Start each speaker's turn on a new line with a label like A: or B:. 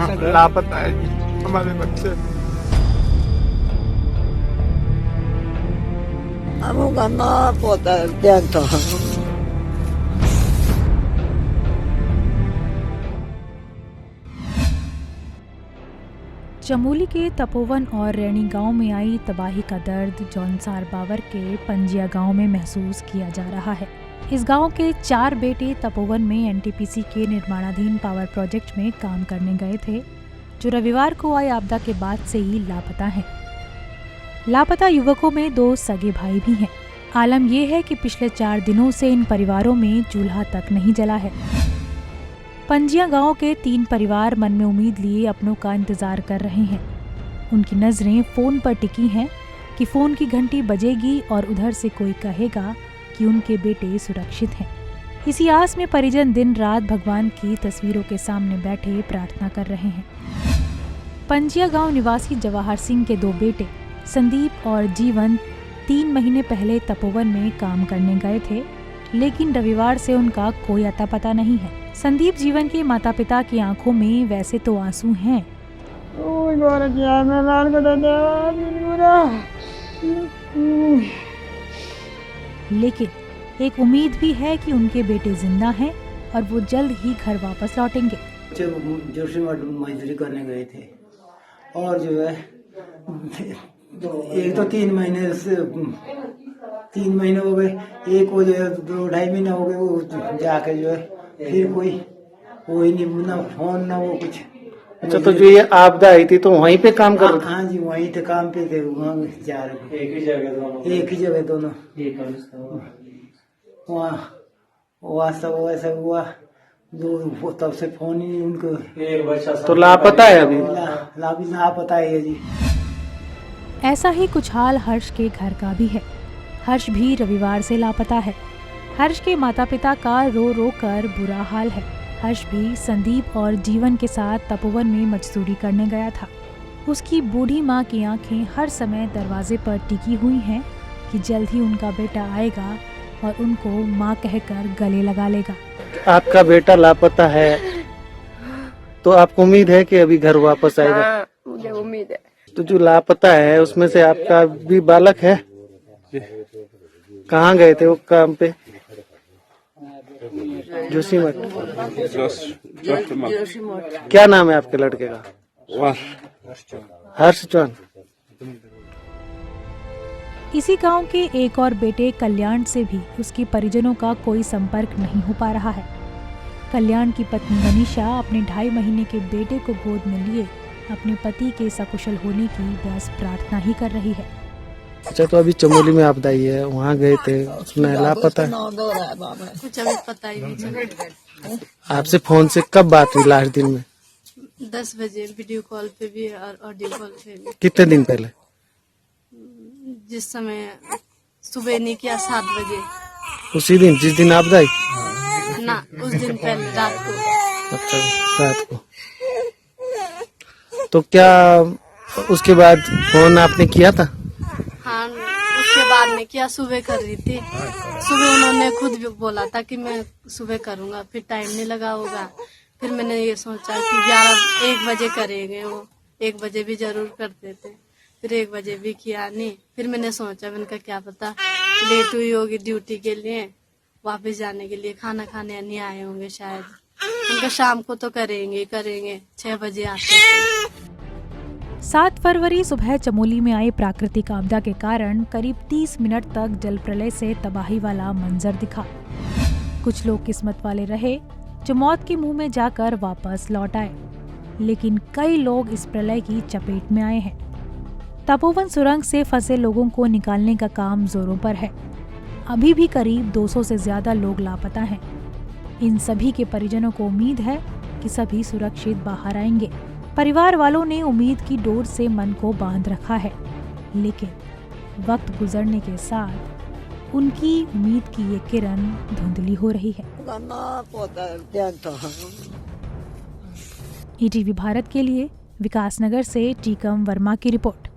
A: लापता है जी हमारे बच्चे।
B: हमका ना पता क्या था।
C: चमोली के तपोवन और रैणी गांव में आई तबाही का दर्द जौनसार बावर के पंजिया गांव में महसूस किया जा रहा है। इस गांव के 4 बेटे तपोवन में एनटीपीसी के निर्माणाधीन पावर प्रोजेक्ट में काम करने गए थे, जो रविवार को आई आपदा के बाद से ही लापता हैं। लापता युवकों में 2 सगे भाई भी हैं। आलम यह है कि पिछले 4 दिनों से इन परिवारों में चूल्हा तक नहीं जला है। पंजिया गांव के 3 परिवार मन में उम्मीद लिए अपनों का इंतजार कर रहे हैं। उनकी नजरें फोन पर टिकी हैं कि फोन की घंटी बजेगी और उधर से कोई कहेगा कि उनके बेटे सुरक्षित हैं। इसी आस में परिजन दिन रात भगवान की तस्वीरों के सामने बैठे प्रार्थना कर रहे हैं। पंजिया गांव निवासी जवाहर सिंह के 2 बेटे संदीप और जीवन 3 महीने पहले तपोवन में काम करने गए थे, लेकिन रविवार से उनका कोई अता पता नहीं है। संदीप जीवन के माता पिता की आंखों में वैसे तो आंसू हैं, लेकिन एक उम्मीद भी है कि उनके बेटे जिंदा हैं और वो जल्द ही घर वापस लौटेंगे।
D: मजदूरी करने गए थे और जो है एक तो 3 महीने से 3 महीने हो गए, एक वो जो है 2-2.5 महीने हो गए, वो जाके जो है फिर कोई नहीं, ना फोन ना वो कुछ।
A: अच्छा, तो जो ये आपदा आई थी तो वहीं पे काम कर रहे थे?
D: हाँ जी, वहीं थे, काम पे थे, वहाँ जा रहे थे। एक ही जगह दोनों। वहाँ सब वैसा हुआ, तब से फोन ही नहीं उनको।
A: तो लापता है अभी?
D: लापता है जी।
C: ऐसा ही कुछ हाल हर्ष के घर का भी है। हर्ष भी रविवार से लापता है। हर्ष के माता पिता का रो रो कर बुरा हाल है। हर्ष भी संदीप और जीवन के साथ तपोवन में मजदूरी करने गया था। उसकी बूढ़ी माँ की आंखें हर समय दरवाजे पर टिकी हुई हैं कि जल्द ही उनका बेटा आएगा और उनको माँ कहकर गले लगा लेगा।
A: आपका बेटा लापता है तो आपको उम्मीद है कि अभी घर वापस आएगा?
E: हाँ, मुझे उम्मीद है।
A: तो जो लापता है उसमें से आपका भी बालक है? कहाँ गए थे वो काम पे? जोशीमठ। क्या नाम है आपके लड़के का? हर्ष चौहान।
C: इसी गांव के एक और बेटे कल्याण से भी उसकी परिजनों का कोई संपर्क नहीं हो पा रहा है। कल्याण की पत्नी मनीषा अपने 2.5 महीने के बेटे को गोद में लिए अपने पति के सकुशल होने की बस प्रार्थना ही कर रही है।
A: अच्छा, तो अभी चमोली में आपदा आई है, वहाँ गए थे, उसमें लापता है?
E: कुछ अभी पता ही नहीं चला।
A: आपसे फोन से कब बात हुई लास्ट दिन में?
E: 10 बजे वीडियो कॉल पे भी और ऑडियो कॉल पे भी।
A: कितने दिन पहले?
E: जिस समय सुबह नहीं किया 7 बजे।
A: उसी दिन जिस दिन आपदा आई?
E: ना, उस दिन पहले रात को।
A: अच्छा, रात को। तो क्या उसके बाद फोन आपने किया था?
E: हाँ, उसके बाद में किया, सुबह कर रही थी। सुबह उन्होंने खुद भी बोला था कि मैं सुबह करूँगा, फिर टाइम नहीं लगा होगा। फिर मैंने ये सोचा कि 11-1 बजे करेंगे, वो 1 बजे भी जरूर करते थे। फिर 1 बजे भी किया नहीं। फिर मैंने सोचा, मैंने कहा क्या पता लेट हुई होगी ड्यूटी के लिए, वापस जाने के लिए, खाना खाने नहीं आए होंगे शायद। उनका शाम को तो करेंगे 6 बजे आते थे।
C: 7 फरवरी सुबह चमोली में आई प्राकृतिक आपदा के कारण करीब 30 मिनट तक जल प्रलय से तबाही वाला मंजर दिखा। कुछ लोग किस्मत वाले रहे जो मौत के मुंह में जाकर वापस लौट आए, लेकिन कई लोग इस प्रलय की चपेट में आए हैं। तपोवन सुरंग से फंसे लोगों को निकालने का काम जोरों पर है। अभी भी करीब 200 से ज्यादा लोग लापता हैं। इन सभी के परिजनों को उम्मीद है कि सभी सुरक्षित बाहर आएंगे। परिवार वालों ने उम्मीद की डोर से मन को बांध रखा है, लेकिन वक्त गुजरने के साथ उनकी उम्मीद की ये किरण धुंधली हो रही है। ईटीवी भारत के लिए विकासनगर से टीकम वर्मा की रिपोर्ट।